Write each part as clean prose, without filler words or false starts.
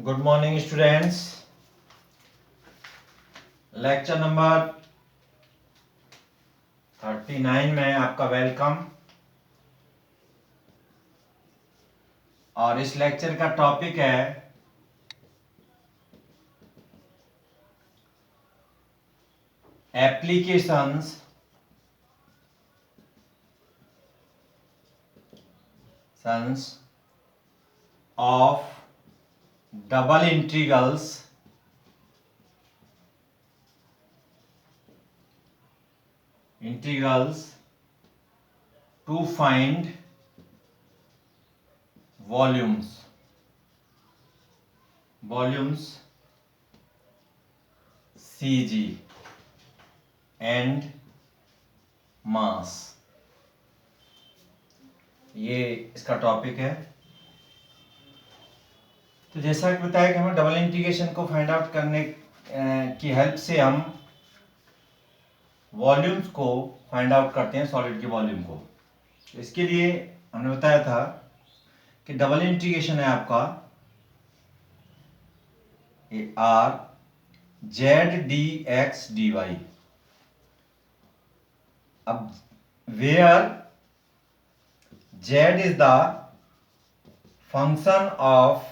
Good morning students. Lecture number 39 में आपका welcome. और इस लेक्चर का टॉपिक है applications of double integrals to find volumes CG and mass। ये इसका टॉपिक है। तो जैसा कि बताया कि हमें डबल इंटीग्रेशन को फाइंड आउट करने की हेल्प से हम वॉल्यूम्स को फाइंड आउट करते हैं, सॉलिड के वॉल्यूम को। इसके लिए हमने बताया था कि डबल इंटीग्रेशन है आपका r z d x d y. अब where z is the function of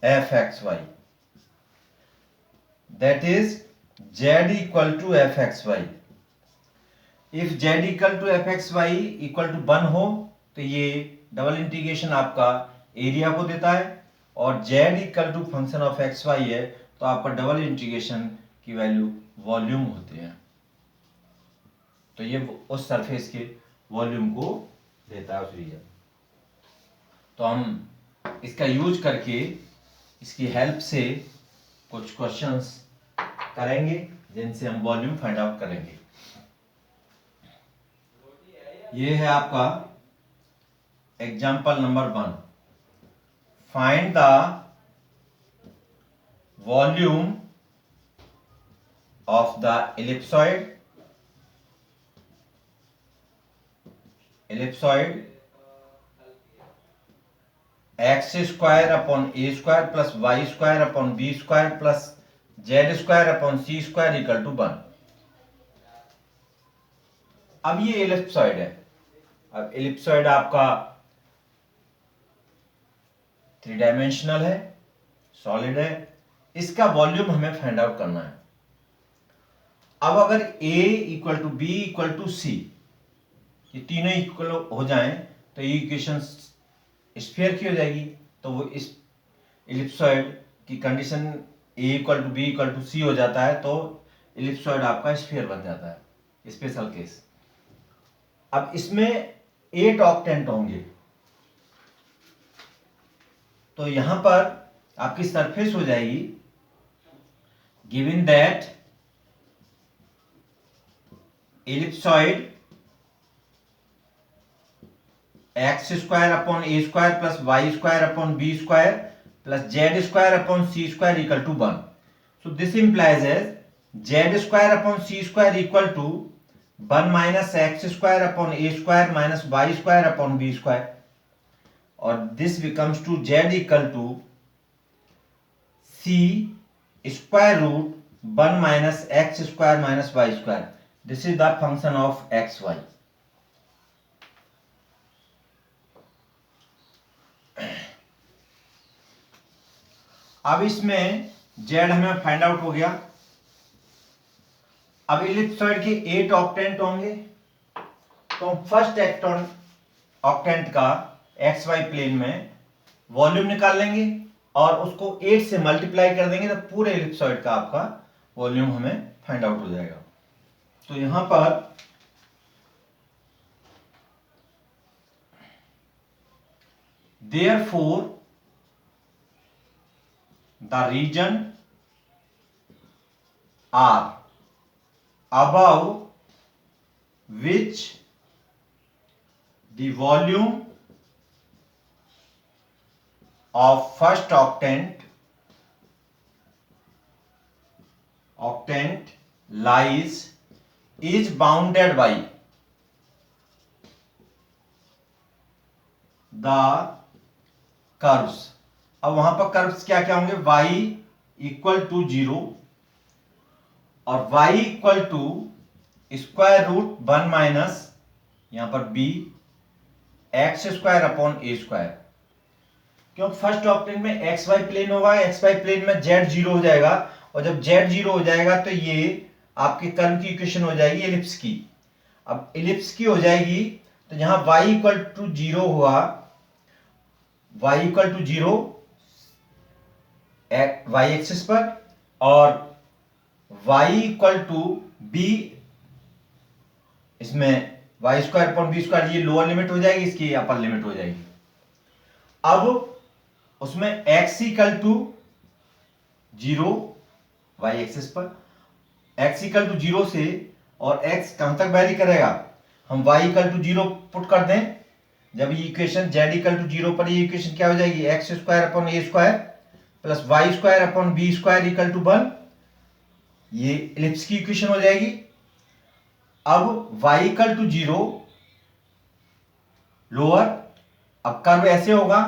f x y, that is z equal to f x y. If z equal to f x y equal to 1 हो तो ये double integration आपका area को देता है, और z equal to function of x y है तो आपका डबल इंटीग्रेशन की वैल्यू वॉल्यूम होते हैं। तो ये उस सरफेस के वॉल्यूम को देता है, उस रीजन। तो हम इसका यूज करके इसकी हेल्प से कुछ क्वेश्चंस करेंगे जिनसे हम वॉल्यूम फाइंड आउट करेंगे। ये है आपका example number 1। Find the volume of the ellipsoid x square upon a square plus y square upon b square plus z square upon c square equal to 1। अब ये ellipsoid है। अब ellipsoid आपका 3 dimensional है, सॉलिड है। इसका volume हमें find out करना है। अब अगर a equal to b equal to c, ये तीनों इक्वल हो जाएं तो ये इक्वेशन स्फीयर की हो जाएगी। तो वो इस एलिप्सॉइड की condition a equal to b equal to c हो जाता है, तो एलिप्सॉइड आपका स्फीयर बन जाता है, स्पेशल केस। अब इसमें 8 ऑक्टेंट होंगे, तो यहां पर आपकी सरफेस हो जाएगी given that ellipsoid x square upon a square plus y square upon b square plus z square upon c square equal to 1। So this implies as z square upon c square equal to 1 minus x square upon a square minus y square upon b square, और this becomes to z equal to c square root 1 minus x square minus y square. This is the function of x y. अब इसमें z हमें find out हो गया। अब ellipsoid के 8 octant होंगे, तो फर्स्ट ऑक्टेंट का एक्स वाई प्लेन में वॉल्यूम निकाल लेंगे और उसको 8 से मल्टीप्लाई कर देंगे, तो पूरे इलिप्सॉइड का आपका वॉल्यूम हमें फाइंड आउट हो जाएगा। तो यहां पर therefore the region R above which the volume of first octant lies is bounded by the curves अब वहां पर कर्व्स क्या क्या होंगे, y इक्वल टू 0 और y equal to square root 1 minus यहां पर b x square upon a square. क्योंकि फर्स्ट ऑप्टेंट में एक्स वाई प्लेन होगा, एक्स वाई प्लेन में जेड 0 हो जाएगा, और जब जेड 0 हो जाएगा तो ये आपके कर्व की इक्वेशन हो जाएगी एलिप्स की। अब एलिप्स की हो जाएगी तो यहां y इक्वल टू 0 हुआ, y equal to 0 y axis पर, और y इक्वल टू b, इसमें y square upon b square, ये लोअर लिमिट हो जाएगी, इसकी अपर लिमिट हो जाएगी। अब उसमें x equal to 0 y axis पर, x इक्वल टू 0 से, और x कहां तक वैरी करेगा, हम y इक्वल टू 0 पुट कर दें, जब ये इक्वेशन z इक्वल टू 0 पर ये इक्वेशन क्या हो जाएगी, x square upon a square plus y square upon b square equal to 1, ये एलिप्स की इक्वेशन हो जाएगी। अब y इक्वल टू 0 लोअर, अब कर्व ऐसे होगा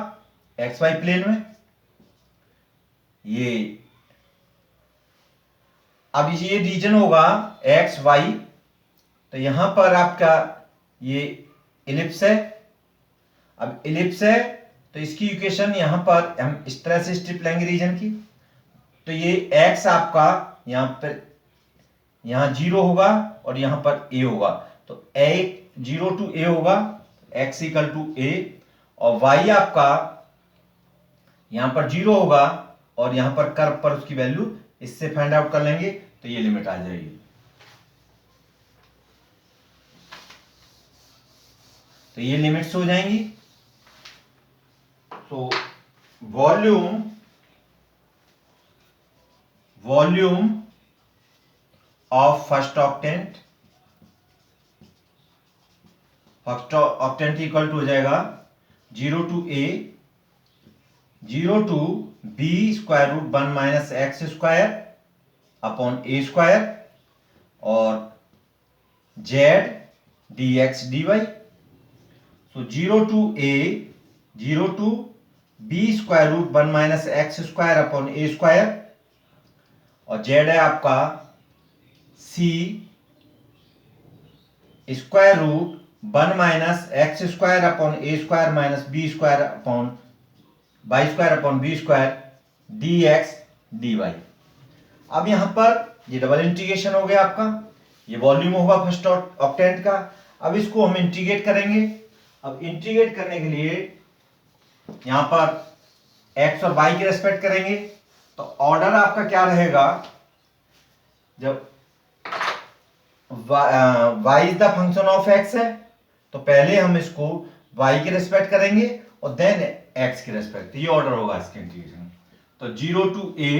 एक्स वाई प्लेन में, ये अब ये रीजन होगा एक्स वाई, तो यहां पर आपका ये एलिप्स है। अब एलिप्स है तो इसकी इक्वेशन यहां पर हम इस तरह से स्ट्रिप लेंगे रीजन की, तो ये एक्स आपका यहां पर, यहां 0 होगा और यहां पर ए होगा, तो ए 0 टू ए होगा, एक्स इक्वल टू ए, और वाई आपका यहां पर 0 होगा और यहां पर कर्व पर उसकी वैल्यू इससे फाइंड आउट कर लेंगे तो ये लिमिट आ जाएगी। तो ये लिमिट्स हो जाएंगी। तो volume of first octant equal to हो जाएगा 0 to a 0 to b square root 1 minus x square upon a square, और z dx dy। So 0 to a 0 to b square root 1 minus x square upon a square, और z है आपका c square root 1 minus x square upon a square minus b square upon y square upon b square d x d y. अब यहां पर ये double integration हो गया आपका, ये वॉल्यूम होगा फर्स्ट ऑक्टेंट का। अब इसको हम इंटीग्रेट करेंगे। अब इंटीग्रेट करने के लिए यहां पर एक्स और वाई की रेस्पेक्ट करेंगे, तो ऑर्डर आपका क्या रहेगा, जब y is the function of x है तो पहले हम इसको y की रेस्पेक्ट करेंगे और देन x की रेस्पेक्ट, ये ऑर्डर होगा इसके इंटीग्रेशन। तो 0 टू a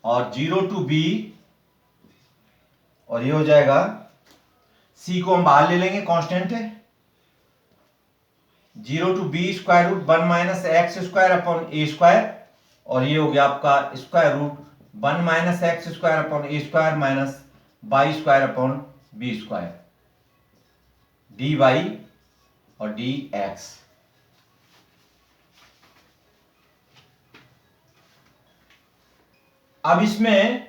और 0 टू b, और ये हो जाएगा c को हम बाहर ले लेंगे, कांस्टेंट है, 0 to b square root 1 minus x square upon a square, और ये हो गया आपका square root 1 minus x square upon a square minus y square upon b square d y और डी एक्स। अब इसमें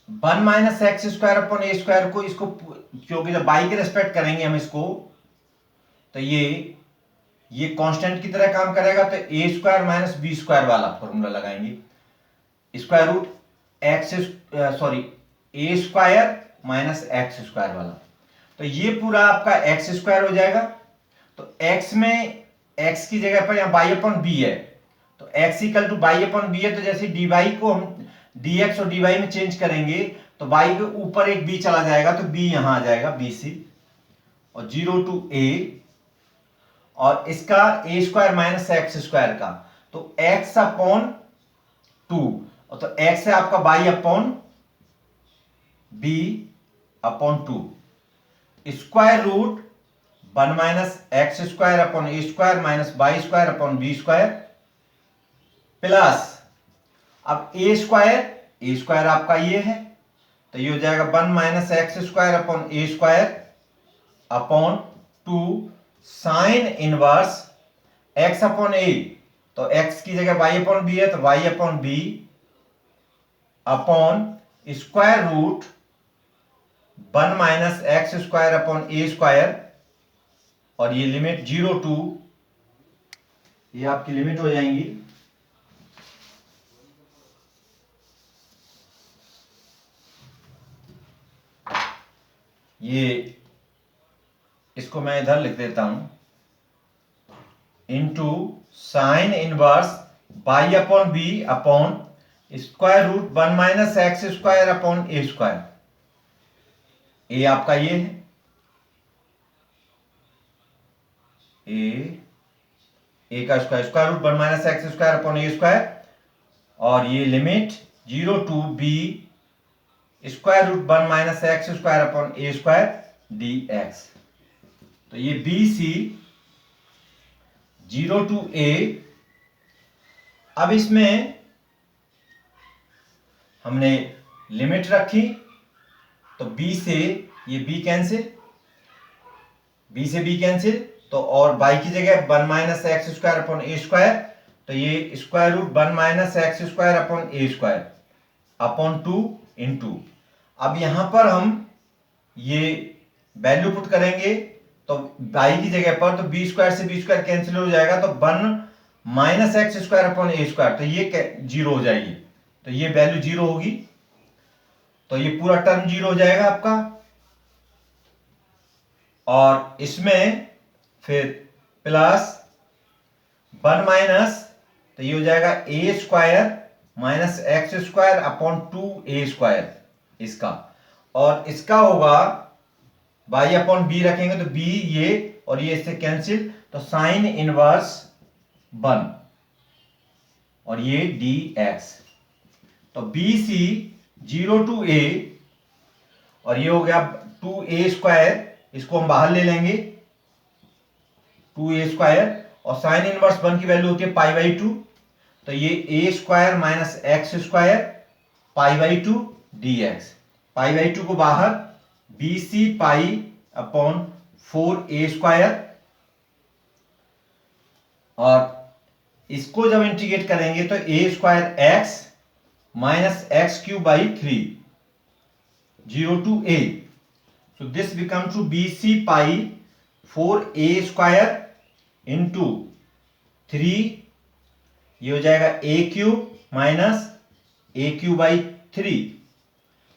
1 minus x square upon a square को, इसको क्योंकि जब बाई के रेस्पेक्ट करेंगे हम इसको, तो ये कांस्टेंट की तरह काम करेगा, तो ए स्क्वायर माइनस बी स्क्वायर वाला फॉर्मूला लगाएंगे, स्क्वायर रूट एक्स ए स्क्वायर माइनस एक्स स्क्वायर वाला, तो ये पूरा आपका एक्स स्क्वायर हो जाएगा। तो एक्स में एक्स की जगह पर यहां बाई अपॉन बी है, तो x equal to y upon b है, तो जैसे डी वाई को हम डी एक्स और डी वाई में चेंज करेंगे तो वाई के ऊपर एक बी चला जाएगा, तो बी यहां आ जाएगा बी सी, और 0 टू ए, और इसका ए स्क्वायर माइनस एक्स स्क्वायर का, तो एक्स अपॉन 2, और तो एक्स है आपका y upon b upon 2, square root 1 minus x square upon a square minus y square upon b square plus, अब ए स्क्वायर आपका ये है, तो ये हो जाएगा 1 minus x square upon a square upon 2 sine inverse x upon a, तो x की जगह y अपॉन बी है, तो y upon b upon square root 1 minus x square upon a square, और ये लिमिट 0 टू, ये आपकी लिमिट हो जाएंगी ये, इसको मैं इधर लिख देता हूं, into sine inverse y upon b upon square root 1 minus x square upon a square. A आपका ये है, ए का square, square root 1 minus x square upon a square, और ये limit 0 to b square root 1 minus x square upon a square d x. तो ये B C 0 to ए। अब इसमें हमने लिमिट रखी, तो b से ये b कैंसिल, b से b कैंसिल, तो और y की जगह 1 minus x square upon a square, तो ये square root 1 minus x square upon a square upon 2 into, अब यहां पर हम ये वैल्यू पुट करेंगे, तो y की जगह पर, तो b स्क्वायर से b स्क्वायर कैंसिल हो जाएगा, तो 1 minus x square upon a square, तो ये 0 हो जाएगी, तो ये वैल्यू 0 होगी, तो ये पूरा टर्म 0 हो जाएगा आपका। और इसमें फिर प्लस 1 माइनस, तो ये हो जाएगा a square minus x square upon 2 a square इसका, और इसका होगा y अपॉन बी रखेंगे, तो b ये और ये इससे कैंसिल, तो साइन इनवर्स 1 और ये dx, तो बी सी 0 टू ए, और ये हो गया 2a स्क्वायर, इसको हम बाहर ले लेंगे 2a स्क्वायर, और साइन इनवर्स 1 की वैल्यू होती है पाई बाई 2, तो ये a square minus x square pi by 2 dx, pi by 2 को बाहर, b c pi upon 4a square, और इसको जब इंटीग्रेट करेंगे तो a square x minus x cube by 3, 0 to a, so this becomes to bc pi 4a square into 3, ये हो जाएगा a cube minus a cube by 3,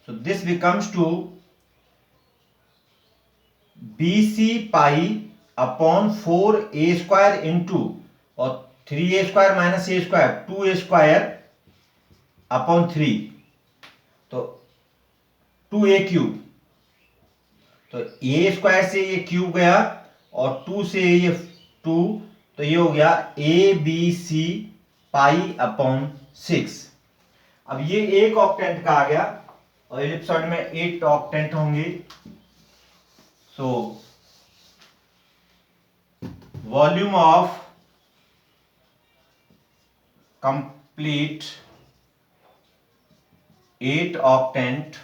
so this becomes to bc pi upon 4a square into, और 3a square minus a square 2a square upon 3, तो 2a cube, तो a square से ये cube गया, और 2 से ये 2, तो ये हो गया ए बी सी पाई अपॉन 6। अब ये एक ऑक्टेंट का आ गया, और एलिप्सॉइड में 8 ऑक्टेंट होंगे, so volume of complete 8 octant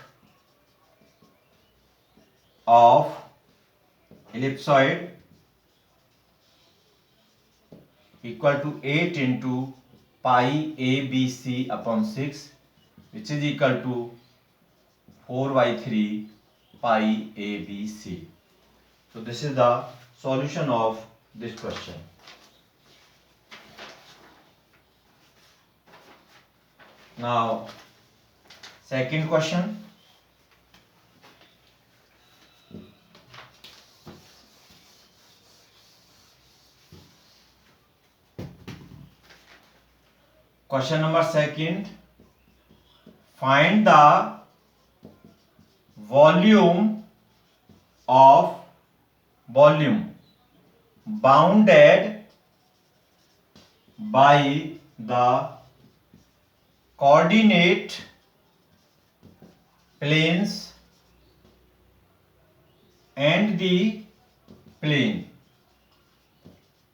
of ellipsoid equal to 8 into pi ABC upon 6, which is equal to 4 by 3 pi ABC. So this is the solution of this question. Now second question, question number second, find the volume bounded by the coordinate planes and the plane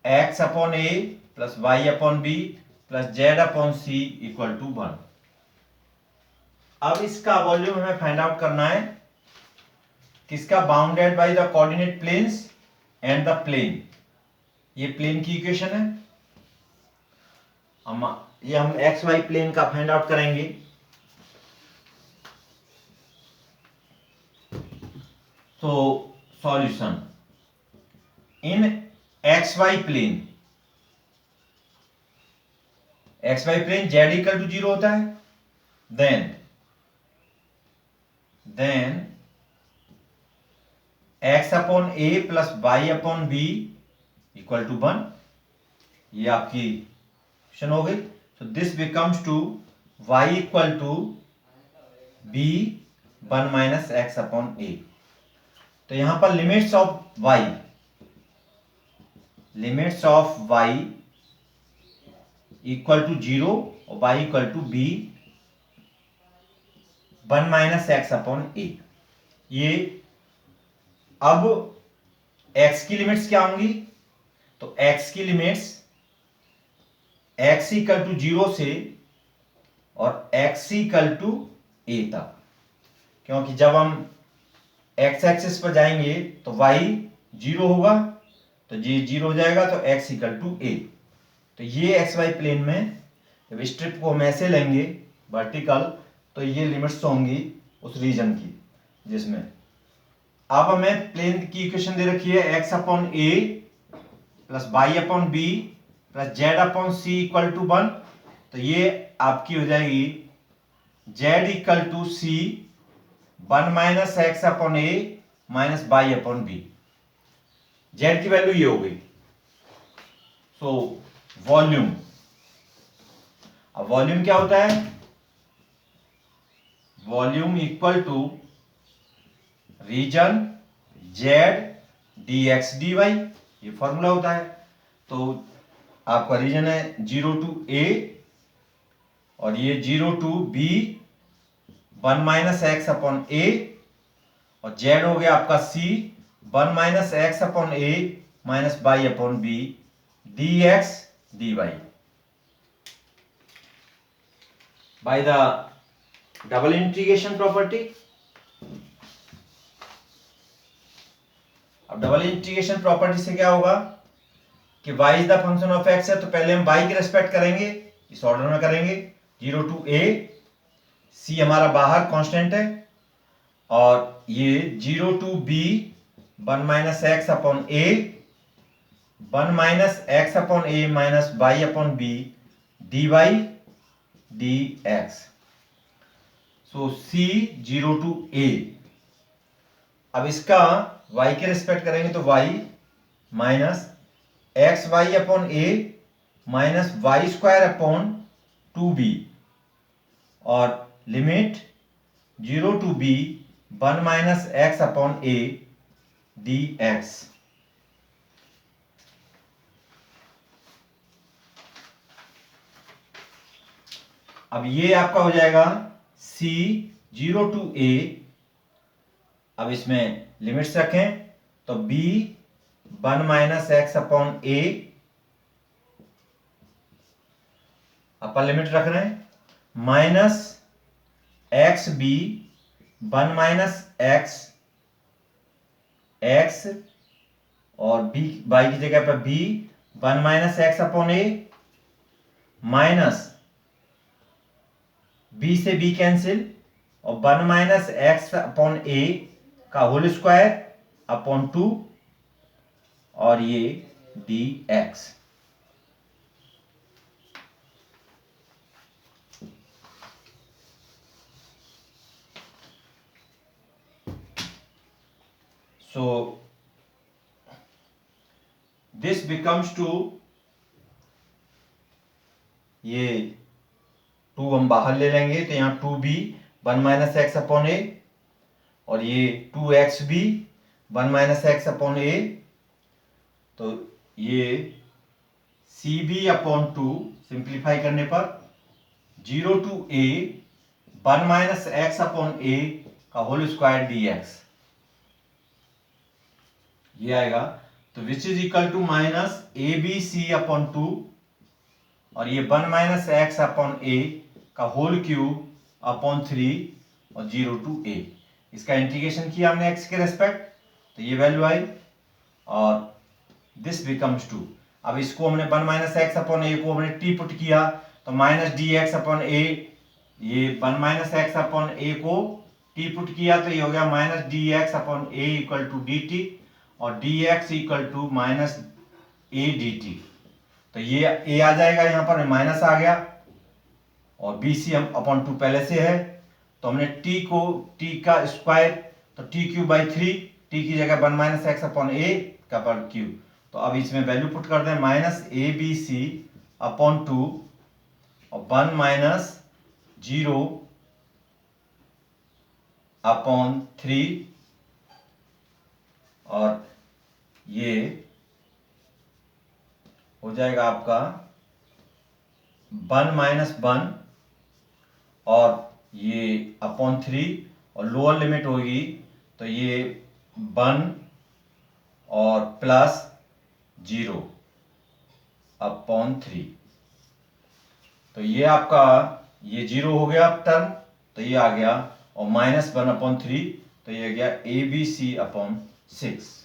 x upon a plus y upon b plus z upon c equal to 1। अब इसका volume हमें find out करना है, किसका, bounded by the coordinate planes and the plane, ये plane की equation है, ये हम एक्स वाई प्लेन का फाइंड आउट करेंगे। तो solution in x y plane, x y plane z equal to 0 होता है, then x upon a plus y upon b equal to 1। ये आपकी क्वेश्चन हो गई। तो this becomes to y equal to b 1 minus x upon a. तो यहां पर limits of y equal to 0 और y equal to b 1 minus x upon a. ये अब x की लिमिट्स क्या होंगी? तो x की लिमिट्स x इक्वल टू 0 से और x इक्वल टू a तक, क्योंकि जब हम x एक्सिस पर जाएंगे तो y 0 होगा, तो ये 0 हो जाएगा, तो x इक्वल टू a। तो ये एक्स वाई प्लेन में जब स्ट्रिप को हम ऐसे लेंगे वर्टिकल, तो ये लिमिट्स होंगी उस रीजन की जिसमें। अब हमें प्लेन की इक्वेशन दे रखी है x upon a plus y upon b plus z upon c equal to 1। तो ये आपकी हो जाएगी z equal to c 1 minus x upon a minus y upon b. Z की वैल्यू ये हो गई। सो वॉल्यूम, अब वॉल्यूम क्या होता है? Volume equal to region z d x d y, ये फॉर्मूला होता है। तो आपका रीजन है 0 टू ए और ये 0 to b 1 minus x upon a, और जेड हो गया आपका c 1 minus x upon a minus y upon b d x d y by the double integration property. अब डबल इंटीग्रेशन प्रॉपर्टी से क्या होगा कि y is the function of x है, तो पहले हम y की रेस्पेक्ट करेंगे, इस ऑर्डर में करेंगे 0 टू a, c हमारा बाहर कांस्टेंट है, और ये 0 to b 1 minus x upon a 1 minus x upon a minus y upon b dy dx। सो c 0 टू a। अब इसका y के रिस्पेक्ट करेंगे तो y minus x y upon a minus y square upon 2b, और limit 0 to b 1 minus x upon a d x. अब ये आपका हो जाएगा c 0 टू a। अब इसमें लिमिट्स रखें तो b 1 minus x upon a, upper limit रख रहे हैं, minus x b 1 minus x और b y की जगह पर b 1 minus x upon a, minus b से b कैंसिल और 1 माइनस एक्स अपॉन ए का होल स्क्वायर अपॉन 2, और ये dx। So this becomes to, ये 2 हम बाहर ले लेंगे तो यहां 2b 1 minus x upon a, और ये 2xb 1 minus x upon a, तो ये cb अपॉन 2 सिंप्लीफाई करने पर 0 to a 1 minus x upon a का होल स्क्वायर dx ये आएगा। तो which is equal to minus a b c upon 2, और ये 1 माइनस एक्स अपॉन ए का होल क्यूब अपॉन 3 और 0 टू a। इसका इंटीग्रेशन किया हमने x के रेस्पेक्ट, तो ये वैल्यू आई, और दिस बिकम्स टू अब इसको हमने 1 माइनस एक्स अपॉन ए को हमने टी पुट किया तो minus d x upon a, ये 1 माइनस एक्स अपॉन ए को टी पुट किया तो ये हो गया minus d x upon a equal to d t और d x equal to minus a d t. तो ये ए आ जाएगा, यहाँ पर माइनस आ गया और बी सी हम अपॉन 2 पहले से है तो हमने t को t का स्क्वायर तो टी क्यू बाई 3, टी की जगह 1 माइनस एक्स अपॉन ए का पर क्यू। तो अब इसमें वैल्यू पुट कर दें minus a b c upon 2 और 1 माइनस 0 अपॉन 3 और ये हो जाएगा आपका 1 माइनस 1 और ये अपॉन 3 और लोअर लिमिट होगी तो ये 1 और प्लस 0 अपॉन 3। तो ये आपका ये 0 हो गया टर्म तो ये आ गया और माइनस 1 अपॉन 3 तो ये आ गया ए बी सी अपॉन 6।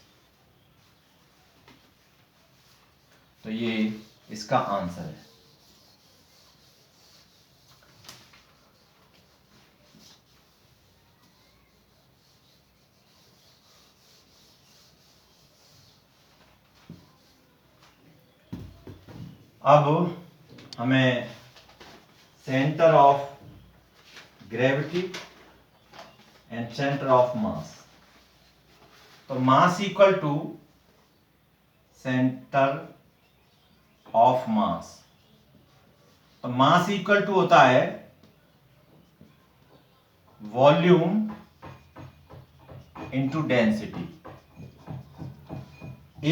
तो ये इसका आंसर है। अब हमें centre of gravity and centre of mass, तो mass equal to centre of mass, तो मास इक्वल टू होता है volume into density.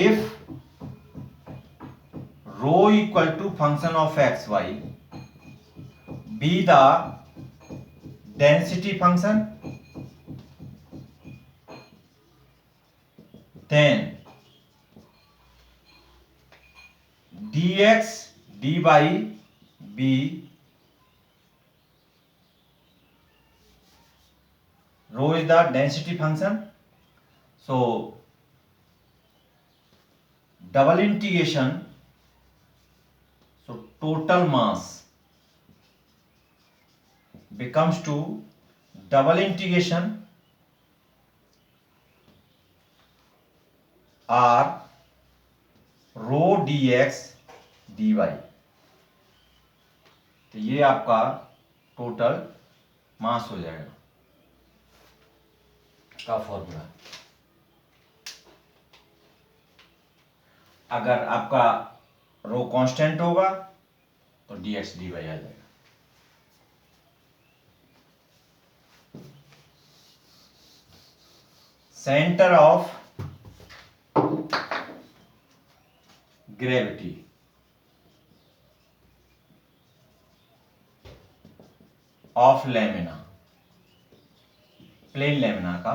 If rho equal to function of x y be the density function, then dx dy be rho is the density function, so double integration, so total mass becomes to double integration r rho dx dy। तो ये आपका total mass हो जाएगा का formula. अगर आपका रो constant होगा तो dx dy आ जाएगा। Centre of gravity, of lamina, plane lamina का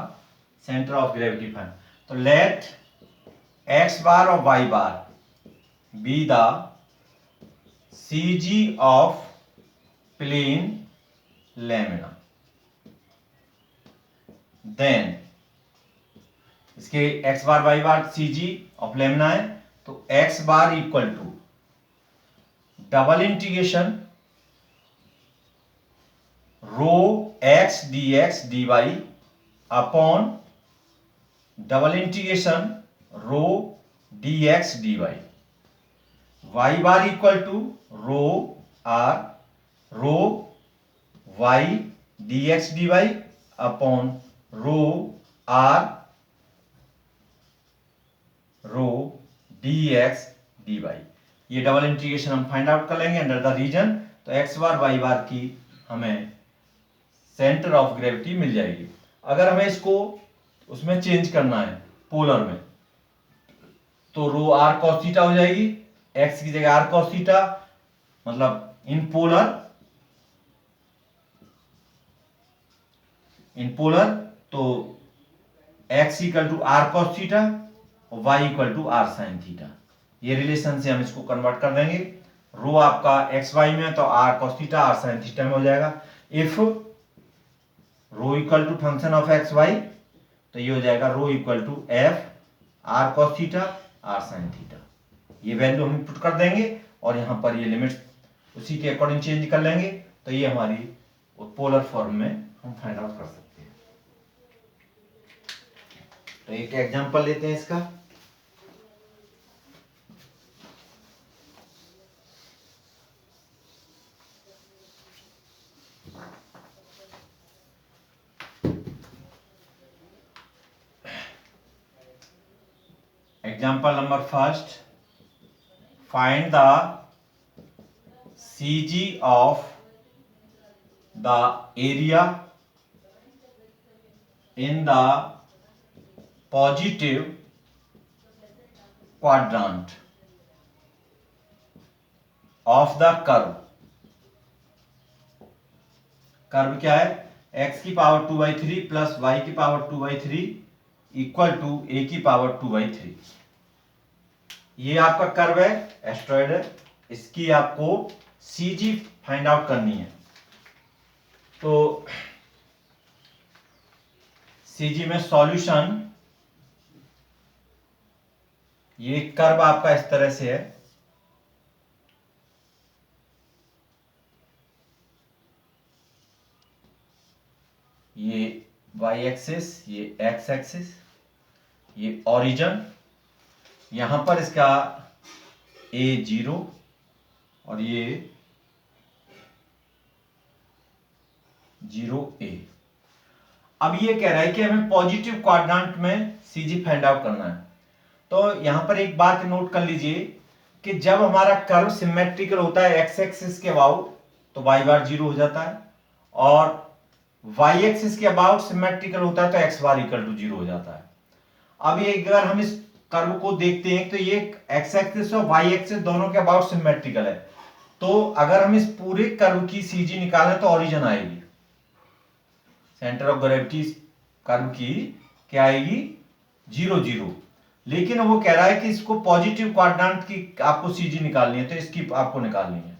सेंटर ऑफ ग्रेविटी फाइंड। तो लेट x बार और y bar be the CG of plane lamina, then इसके x bar y bar CG of lamina है तो x bar equal to double integration rho x dx dy upon double integration rho dx dy। y bar equal to rho r rho y dx dy upon rho r row dx dy। ये double integration हम find out कर लेंगे under the reason. तो x bar y बार की हमें centre of gravity मिल जाएगी। अगर हमें इसको उसमें चेंज करना है पोलर में तो रो r cos थीटा हो जाएगी, x की जगह r cos थीटा, मतलब इन पोलर तो x equal to r cos theta और y equal to r sin theta. ये रिलेशन से हम इसको कन्वर्ट कर देंगे। रो आपका एक्स वाई में तो r cos theta r sin theta में हो जाएगा। If rho equal to function of x y तो ये हो जाएगा rho equal to f r cos theta r sin theta. ये वैल्यू हम पुट कर देंगे और यहाँ पर ये लिमिट उसी के अकॉर्डिंग चेंज कर लेंगे, तो ये हमारी पोलर फॉर्म में हम फाइंड आउट कर सकते हैं। तो एक एग्जांपल लेते हैं इसका। Example number first, find the CG of the area in the positive quadrant of the curve। Curve क्या है, x की पावर 2/3 प्लस y की पावर 2/3 इक्वल टू a की पावर 2/3। ये आपका कर्व है, एस्ट्रॉयड है, इसकी आपको CG फाइंड आउट करनी है। तो CG में सॉल्यूशन, ये कर्व आपका इस तरह से है, ये y एक्सिस, ये x एक्सिस, ये ओरिजिन, यहां पर इसका A0 और ये 0A। अब ये कह रहा है कि हमें पॉजिटिव क्वाड्रेंट में CG फाइंड आउट करना है। तो यहां पर एक बात नोट कर लीजिए कि जब हमारा कर्व सिमेट्रिकल होता है x एक्सिस के अबाउट तो y बार 0 हो जाता है, और y एक्सिस के अबाउट सिमेट्रिकल होता है तो x बार इक्वल टू 0 हो जाता है। अब ये अगर हम इस कर्व को देखते हैं तो ये x एक्सिस और y एक्सिस दोनों के अबाउट सिमेट्रिकल है, तो अगर हम इस पूरे कर्व की CG निकालें तो ओरिजिन आएगी, सेंटर ऑफ ग्रेविटी कर्व की क्या आएगी, 0 0। लेकिन वो कह रहा है कि इसको पॉजिटिव क्वाड्रेंट की आपको CG निकालनी है, तो इसकी आपको निकालनी है,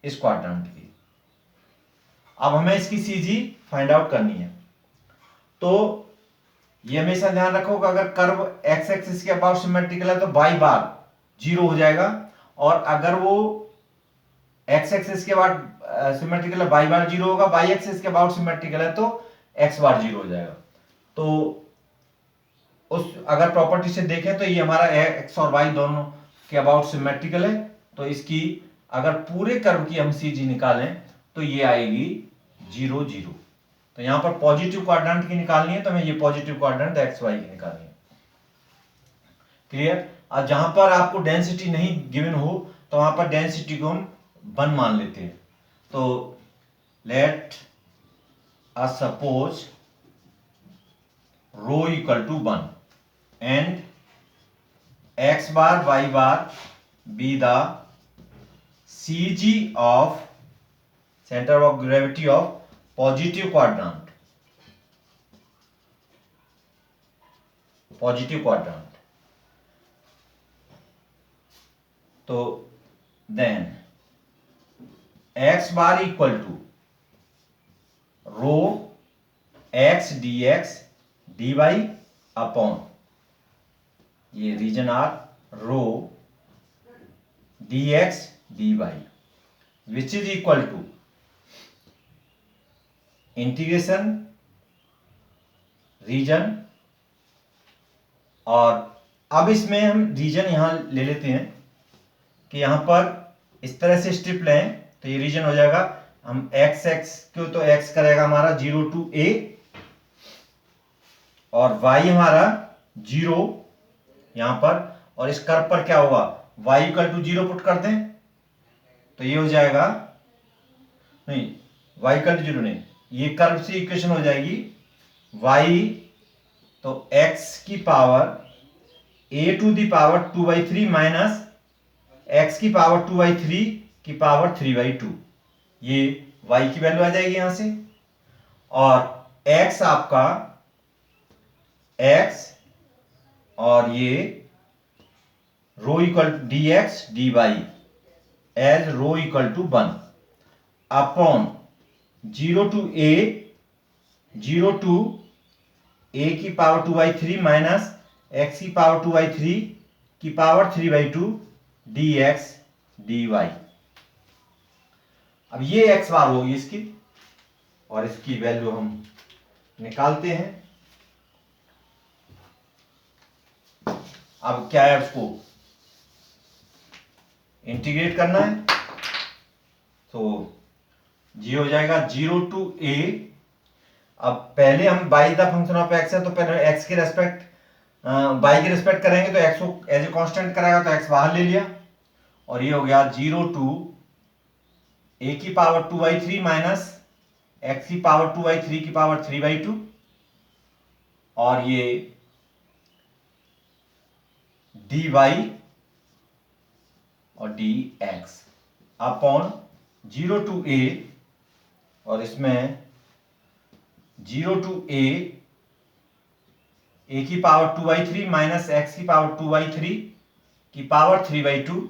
इस क्वाड्रेंट की। अब हमें इसकी CG फाइंड आउट करनी है। तो ये हमेशा ध्यान रखो कि अगर कर्व x एक्सिस के अबाउट सिमेट्रिकल है तो y बार 0 हो जाएगा, और अगर वो x एक्सिस के अबाउट सिमेट्रिकल है y बार 0 होगा, y एक्सिस के अबाउट सिमेट्रिकल है तो x बार 0 हो जाएगा। तो उस अगर प्रॉपर्टी से देखें तो ये हमारा x और y दोनों के अबाउट सिमेट्रिकल है, तो इसकी अगर पूरे कर्व की हम CG निकालें तो ये आएगी 0 0। तो यहां पर पॉजिटिव क्वाड्रेंट की निकालनी है, तो हमें ये पॉजिटिव क्वाड्रेंट x y की निकालनी है। क्लियर। और जहां पर आपको डेंसिटी नहीं गिवन हो तो वहां पर डेंसिटी को हम 1 मान लेते हैं। तो let us suppose rho equal to 1 and x bar y bar be the CG of center of gravity of positive quadrant, positive quadrant। तो then x bar equal to rho x dx dy upon ये region r rho dx dy which is equal to integration region. और अब इसमें हम reason यहां ले लेते हैं कि यहां पर इस तरह से स्ट्रिप लें तो ये रीजन हो जाएगा, हम x को तो x करेगा हमारा 0 to a, और y हमारा 0 यहां पर, और इस कर्व पर क्या होगा, y इक्वल टू 0 पुट कर दें तो ये हो जाएगा, नहीं y इक्वल टू 0 नहीं, ये कर्व से इक्वेशन हो जाएगी y तो x की power a to the power 2/3 minus x की पावर 2/3 की पावर 3/2, ये y की वैल्यू आ जाएगी यहां से। और x आपका x और ये rho equal to dx dy as rho equal to 1 upon 0 to a की पावर 2/3 माइनस x की पावर 2/3 की पावर 3/2 dx dy। अब ये x बार होगी इसकी, और इसकी वैल्यू हम निकालते हैं। अब क्या है, उसको इंटीग्रेट करना है, तो जी हो जाएगा 0 to a। अब पहले हम y the function of x है, तो पहले x के रेस्पेक्ट y के रेस्पेक्ट करेंगे, तो x को एज ए कांस्टेंट कराएगा, तो x बाहर ले लिया, और ये हो गया 0 to a की पावर 2/3 माइनस x की पावर 2/3 की पावर 3/2, और ये dy और dx अपॉन 0 to a, और इसमें 0 to a की पावर 2/3 माइनस x की पावर 2/3 की पावर 3/2,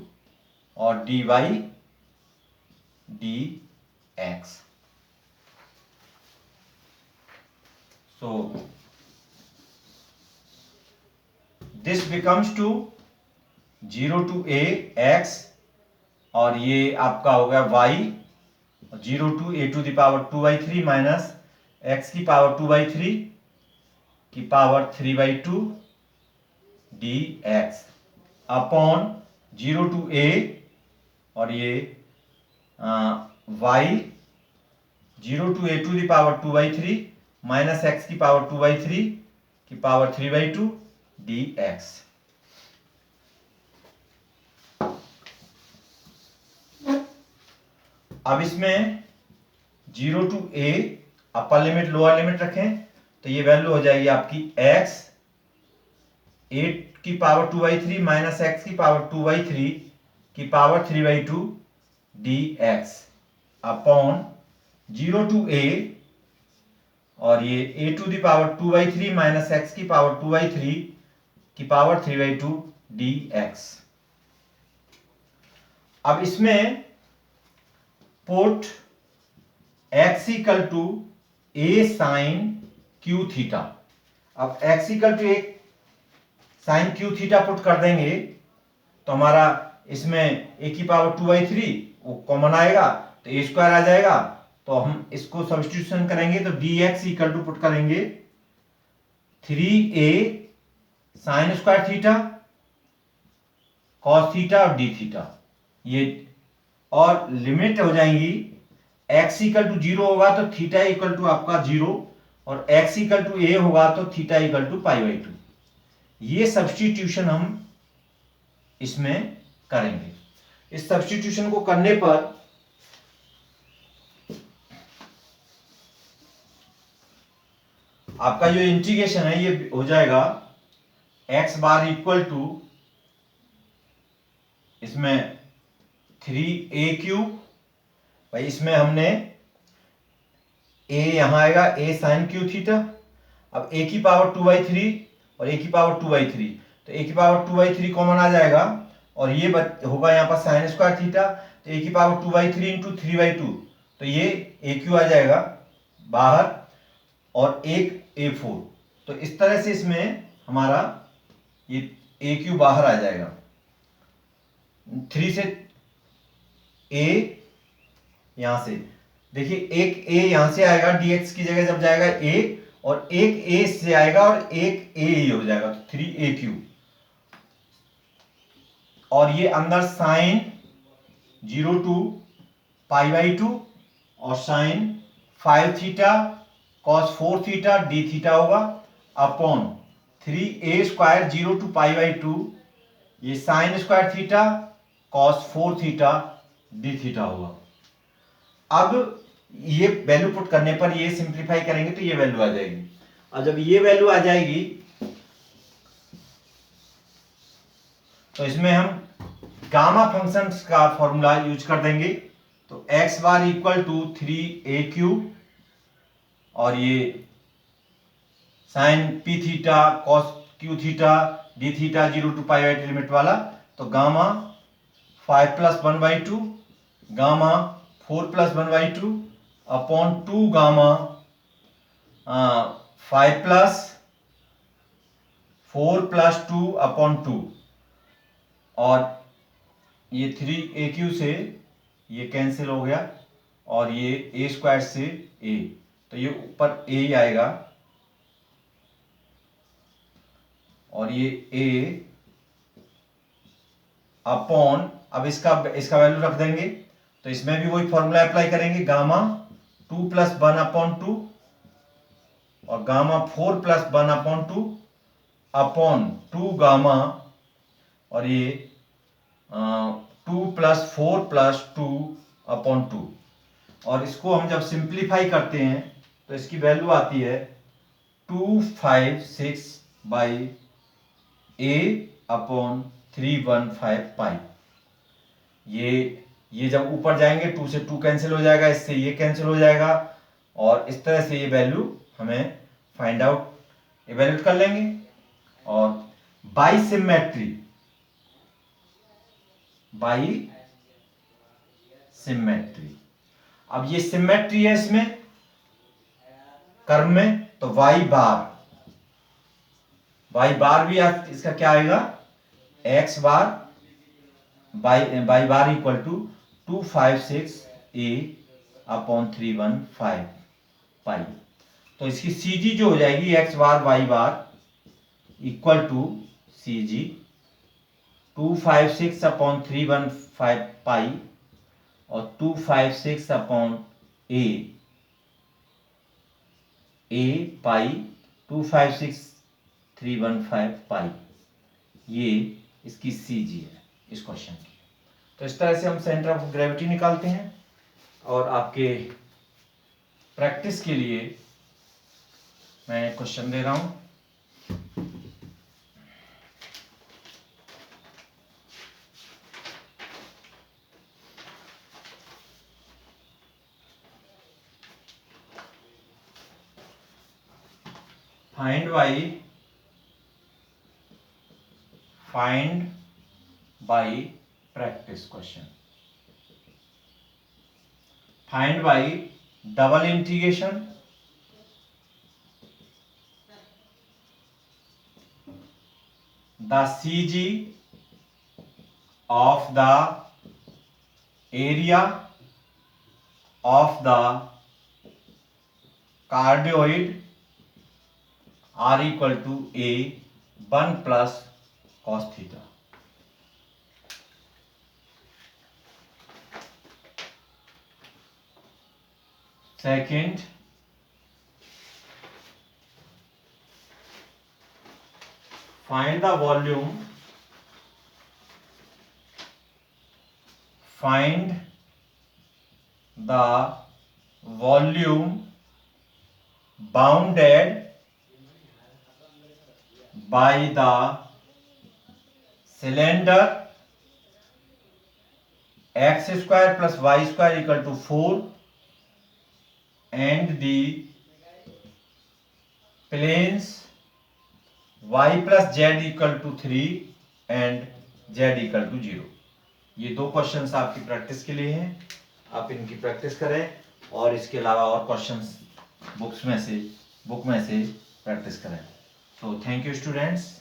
और dy dx। so this becomes to 0 to a x, और ये आपका हो गया y, 0 to a to the power 2/3 minus x की पावर 2/3 की power 3/2 dx upon 0 to a, और ये y 0 to a to the power 2/3 minus x की पावर 2/3 की पावर 3/2 dx। अब इसमें 0 to a upper limit lower limit रखें, तो ये वैल्यू हो जाएगी आपकी x 8 की पावर 2/3 माइनस x की पावर 2/3 की power 3/2 dx upon 0 to a, और ये a to the power 2/3 minus x की पावर 2/3 की पावर 3/2 dx। अब इसमें put x equal to a sine q theta. अब x इक्वल टू एक साइन q थीटा पुट कर देंगे, तो हमारा इसमें a की पावर 2/3 वो कॉमन आएगा, तो a स्क्वायर आ जाएगा, तो हम इसको सब्स्टिट्यूशन करेंगे, तो dx इक्वल टू पुट करेंगे 3a sign square theta cos theta और d थीटा, ये, और लिमिट हो जाएंगी x इक्वल टू 0 होगा तो थीटा इक्वल टू आपका 0, और x इक्वल टू a होगा तो थीटा इक्वल टू π/2। ये सब्स्टिट्यूशन हम इसमें करेंगे। इस सब्स्टिट्यूशन को करने पर आपका जो इंटीग्रेशन है ये हो जाएगा x बार इक्वल टू इसमें 3a क्यूब, भाई इसमें हमने a यहां आएगा a साइन क्यू थीटा। अब a की पावर 2/3 और a की पावर 2/3, तो a की पावर 2/3 कॉमन आ जाएगा, और ये होगा यहाँ पर साइन स्क्वायर थीटा, तो a की पावर 2/3 इंटू 3/2, तो ये a क्यू आ जाएगा बाहर, और एक a4, तो इस तरह से इसमें हमारा ये a क्यू बाहर आ जाएगा। 3 से a यहां से देखिए, एक a यहां से आएगा dx की जगह जब जाएगा a, और एक a से आएगा और एक a ही हो जाएगा, तो 3a क्यूब, और ये अंदर साइन 0 to π/2 और sine 5 theta cos 4 theta d theta होगा अपॉन 3a स्क्वायर 0 to π/2, ये sine square theta cos 4 theta d theta होगा। अब ये वैल्यू पुट करने पर ये सिंप्लीफाई करेंगे तो ये वैल्यू आ जाएगी, और जब ये वैल्यू आ जाएगी तो इसमें हम गामा फंक्शंस का फॉर्मूला यूज कर देंगे, तो x bar equal to 3a cube, और ये sine p theta cos q theta d theta 0 to π/2 limit वाला, तो gamma 5 + 1/2 gamma 4 + 1/2 upon 2 gamma 5 + 4 + 2 upon 2, और ये 3AQ से ये कैंसिल हो गया और ये ए स्क्वायर से ए, तो ये ऊपर ए ही आएगा और ये ए अपॉन, अब इसका वैल्यू रख देंगे तो इसमें भी वही फॉर्मूला अप्लाई करेंगे, गामा 2 + 1/2 और गामा 4 + 1/2 अपॉन 2 गामा और ये 2 + 4 + 2/2 और इसको हम जब सिंप्लीफाई करते हैं तो इसकी वैल्यू आती है 256 बाई a अपॉन 315 पाई। ये जब ऊपर जाएंगे 2 से 2 कैंसिल हो जाएगा, इससे ये कैंसिल हो जाएगा और इस तरह से ये वैल्यू हमें फाइंड आउट इवेल्यूट कर लेंगे। और बाई सिमेट्री अब ये सिमेट्री है इसमें कर्व में, तो y बार भी इसका क्या आएगा, x bar y bar equal to 256a upon 315 pi. तो इसकी CG जो हो जाएगी x bar y bar equal to CG 256 upon 315 pi और 256 अपॉन a पाई 256 315 पाई, ये इसकी CG है इस क्वेश्चन की। तो इस तरह से हम सेंटर ऑफ ग्रेविटी निकालते हैं। और आपके प्रैक्टिस के लिए मैं क्वेश्चन दे रहा हूं। Find by practice question. Find by double integration the CG of the area of the cardioid r equal to a 1 plus cos theta। Second, find the volume bounded by the cylinder x square plus y square equal to 4 and the planes y plus z equal to 3 and z equal to 0। ये दो questions आपकी practice के लिए हैं, आप इनकी practice करें और इसके अलावा और क्वेश्चंस बुक में से प्रैक्टिस करें। तो थैंक यू स्टूडेंट्स।